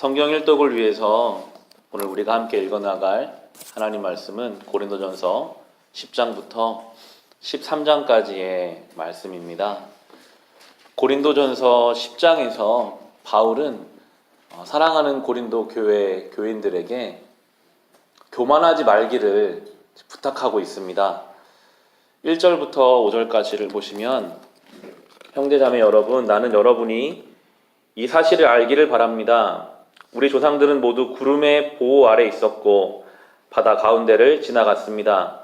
성경 일독을 위해서 오늘 우리가 함께 읽어나갈 하나님 말씀은 고린도전서 10장부터 13장까지의 말씀입니다. 고린도전서 10장에서 바울은 사랑하는 고린도 교회 교인들에게 교만하지 말기를 부탁하고 있습니다. 1절부터 5절까지를 보시면 형제자매 여러분, 나는 여러분이 이 사실을 알기를 바랍니다. 우리 조상들은 모두 구름의 보호 아래 있었고 바다 가운데를 지나갔습니다.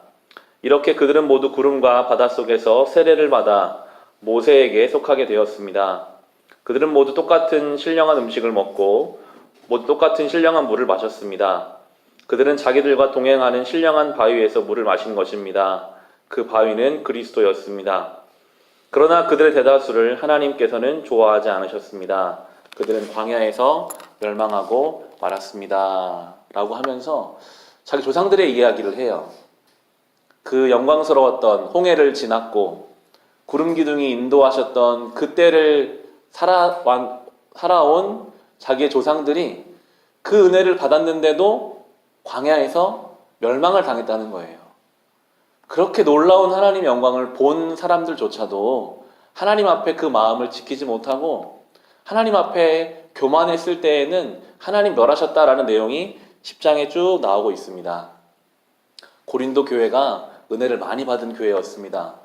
이렇게 그들은 모두 구름과 바다 속에서 세례를 받아 모세에게 속하게 되었습니다. 그들은 모두 똑같은 신령한 음식을 먹고 모두 똑같은 신령한 물을 마셨습니다. 그들은 자기들과 동행하는 신령한 바위에서 물을 마신 것입니다. 그 바위는 그리스도였습니다. 그러나 그들의 대다수를 하나님께서는 좋아하지 않으셨습니다. 그들은 광야에서 멸망하고 말았습니다. 라고 하면서 자기 조상들의 이야기를 해요. 그 영광스러웠던 홍해를 지났고 구름 기둥이 인도하셨던 그때를 살아온 자기의 조상들이 그 은혜를 받았는데도 광야에서 멸망을 당했다는 거예요. 그렇게 놀라운 하나님의 영광을 본 사람들조차도 하나님 앞에 그 마음을 지키지 못하고 하나님 앞에 교만했을 때에는 하나님 멸하셨다라는 내용이 10장에 쭉 나오고 있습니다. 고린도 교회가 은혜를 많이 받은 교회였습니다.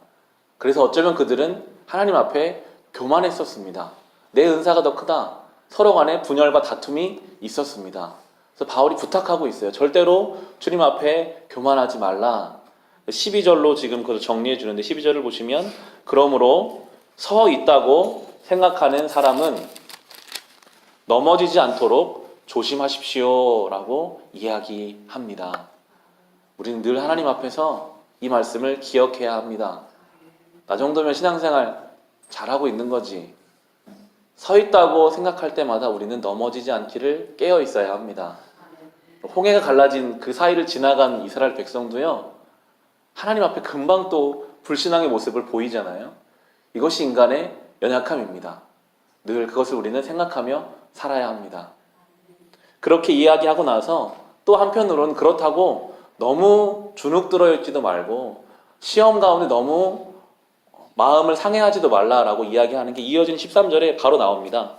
그래서 어쩌면 그들은 하나님 앞에 교만했었습니다. 내 은사가 더 크다. 서로 간에 분열과 다툼이 있었습니다. 그래서 바울이 부탁하고 있어요. 절대로 주님 앞에 교만하지 말라. 12절로 지금 그걸 정리해 주는데 12절을 보시면 그러므로 서 있다고 생각하는 사람은 넘어지지 않도록 조심하십시오 라고 이야기합니다. 우리는 늘 하나님 앞에서 이 말씀을 기억해야 합니다. 나 정도면 신앙생활 잘하고 있는 거지. 서 있다고 생각할 때마다 우리는 넘어지지 않기를 깨어 있어야 합니다. 홍해가 갈라진 그 사이를 지나간 이스라엘 백성도요, 하나님 앞에 금방 또 불신앙의 모습을 보이잖아요. 이것이 인간의 연약함입니다. 늘 그것을 우리는 생각하며 살아야 합니다. 그렇게 이야기하고 나서 또 한편으로는 그렇다고 너무 주눅 들어 있지도 말고 시험 가운데 너무 마음을 상해하지도 말라라고 이야기하는 게 이어진 13절에 바로 나옵니다.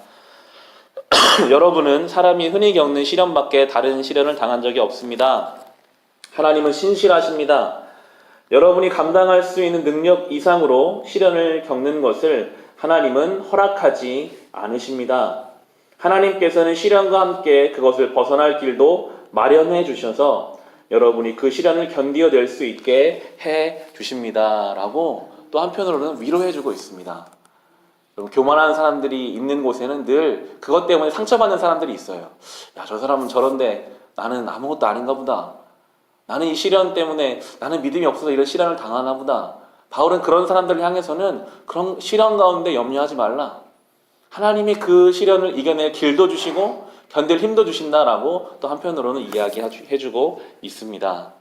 여러분은 사람이 흔히 겪는 시련밖에 다른 시련을 당한 적이 없습니다. 하나님은 신실하십니다. 여러분이 감당할 수 있는 능력 이상으로 시련을 겪는 것을 하나님은 허락하지 않으십니다. 하나님께서는 시련과 함께 그것을 벗어날 길도 마련해 주셔서 여러분이 그 시련을 견디어낼 수 있게 해 주십니다. 라고 또 한편으로는 위로해 주고 있습니다. 교만한 사람들이 있는 곳에는 늘 그것 때문에 상처받는 사람들이 있어요. 야, 저 사람은 저런데 나는 아무것도 아닌가 보다. 나는 이 시련 때문에 나는 믿음이 없어서 이런 시련을 당하나 보다. 바울은 그런 사람들을 향해서는 그런 시련 가운데 염려하지 말라. 하나님이 그 시련을 이겨낼 길도 주시고 견딜 힘도 주신다라고 또 한편으로는 이야기해주고 있습니다.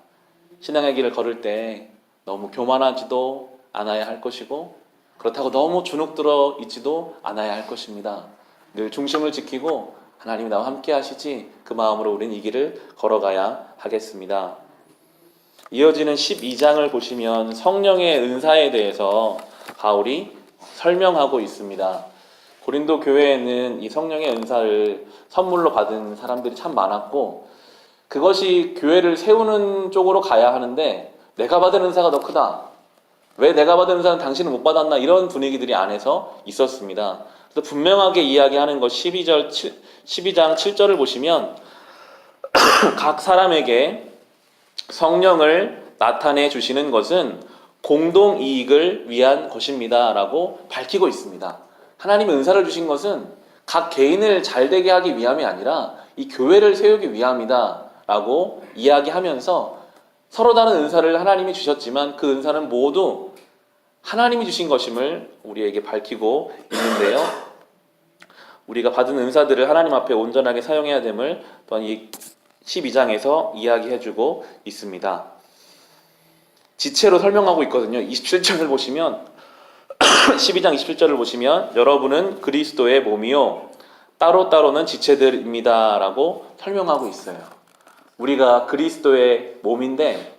신앙의 길을 걸을 때 너무 교만하지도 않아야 할 것이고 그렇다고 너무 주눅 들어 있지도 않아야 할 것입니다. 늘 중심을 지키고 하나님이 나와 함께 하시지 그 마음으로 우리는 이 길을 걸어가야 하겠습니다. 이어지는 12장을 보시면 성령의 은사에 대해서 바울이 설명하고 있습니다. 고린도 교회에는 이 성령의 은사를 선물로 받은 사람들이 참 많았고 그것이 교회를 세우는 쪽으로 가야 하는데 내가 받은 은사가 더 크다. 왜 내가 받은 은사는 당신은 못 받았나? 이런 분위기들이 안에서 있었습니다. 그래서 분명하게 이야기하는 것 12장 7절을 보시면 각 사람에게 성령을 나타내 주시는 것은 공동 이익을 위한 것입니다. 라고 밝히고 있습니다. 하나님의 은사를 주신 것은 각 개인을 잘되게 하기 위함이 아니라 이 교회를 세우기 위함이다. 라고 이야기하면서 서로 다른 은사를 하나님이 주셨지만 그 은사는 모두 하나님이 주신 것임을 우리에게 밝히고 있는데요. 우리가 받은 은사들을 하나님 앞에 온전하게 사용해야 됨을 또한 이 12장에서 이야기해주고 있습니다. 지체로 설명하고 있거든요. 27절을 보시면 12장 27절을 보시면 여러분은 그리스도의 몸이요 따로따로는 지체들입니다 라고 설명하고 있어요. 우리가 그리스도의 몸인데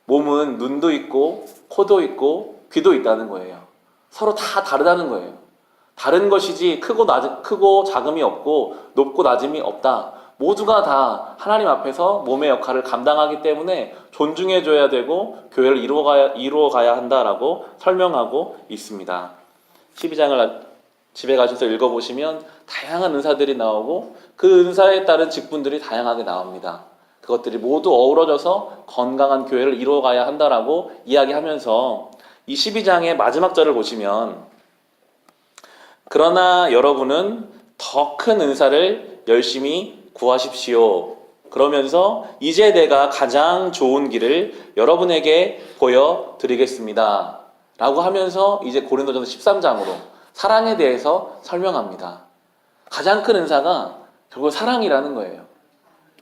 몸은 눈도 있고 코도 있고 귀도 있다는 거예요. 서로 다 다르다는 거예요. 다른 것이지 크고 작음이 없고 높고 낮음이 없다. 모두가 다 하나님 앞에서 몸의 역할을 감당하기 때문에 존중해줘야 되고 교회를 이루어가야 한다라고 설명하고 있습니다. 12장을 집에 가셔서 읽어보시면 다양한 은사들이 나오고 그 은사에 따른 직분들이 다양하게 나옵니다. 그것들이 모두 어우러져서 건강한 교회를 이루어가야 한다라고 이야기하면서 이 12장의 마지막 절을 보시면 그러나 여러분은 더 큰 은사를 열심히 구하십시오. 그러면서 이제 내가 가장 좋은 길을 여러분에게 보여드리겠습니다. 라고 하면서 이제 고린도전서 13장으로 사랑에 대해서 설명합니다. 가장 큰 은사가 결국 사랑이라는 거예요.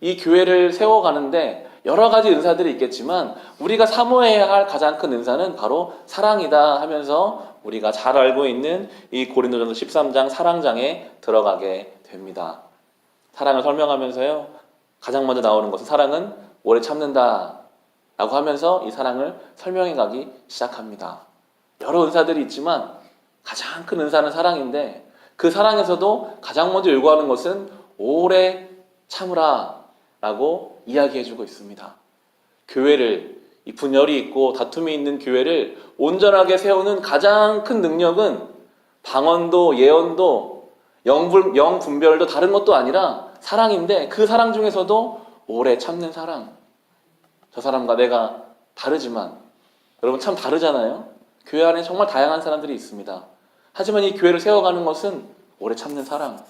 이 교회를 세워가는데 여러 가지 은사들이 있겠지만 우리가 사모해야 할 가장 큰 은사는 바로 사랑이다 하면서 우리가 잘 알고 있는 이 고린도전서 13장 사랑장에 들어가게 됩니다. 사랑을 설명하면서요, 가장 먼저 나오는 것은 사랑은 오래 참는다 라고 하면서 이 사랑을 설명해 가기 시작합니다. 여러 은사들이 있지만 가장 큰 은사는 사랑인데 그 사랑에서도 가장 먼저 요구하는 것은 오래 참으라 라고 이야기해주고 있습니다. 교회를, 이 분열이 있고 다툼이 있는 교회를 온전하게 세우는 가장 큰 능력은 방언도 예언도 영분별도 다른 것도 아니라 사랑인데 그 사랑 중에서도 오래 참는 사랑. 저 사람과 내가 다르지만 여러분 참 다르잖아요. 교회 안에 정말 다양한 사람들이 있습니다. 하지만 이 교회를 세워가는 것은 오래 참는 사랑.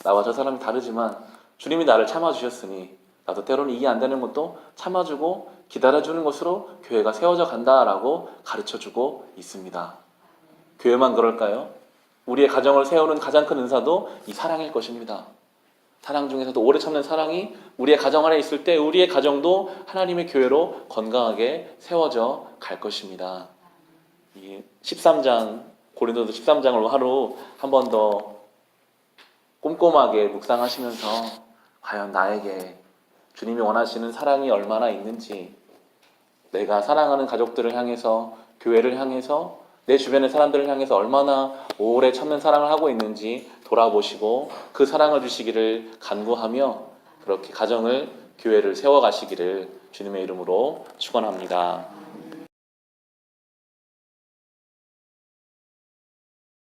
나와 저 사람이 다르지만 주님이 나를 참아주셨으니 나도 때로는 이해 안 되는 것도 참아주고 기다려주는 것으로 교회가 세워져 간다라고 가르쳐주고 있습니다. 교회만 그럴까요? 우리의 가정을 세우는 가장 큰 은사도 이 사랑일 것입니다. 사랑 중에서도 오래 참는 사랑이 우리의 가정 안에 있을 때 우리의 가정도 하나님의 교회로 건강하게 세워져 갈 것입니다. 이 13장, 고린도서 13장을 하루 한 번 더 꼼꼼하게 묵상하시면서 과연 나에게 주님이 원하시는 사랑이 얼마나 있는지, 내가 사랑하는 가족들을 향해서, 교회를 향해서, 내 주변의 사람들을 향해서 얼마나 오래 참는 사랑을 하고 있는지 돌아보시고 그 사랑을 주시기를 간구하며 그렇게 가정을, 교회를 세워가시기를 주님의 이름으로 축원합니다.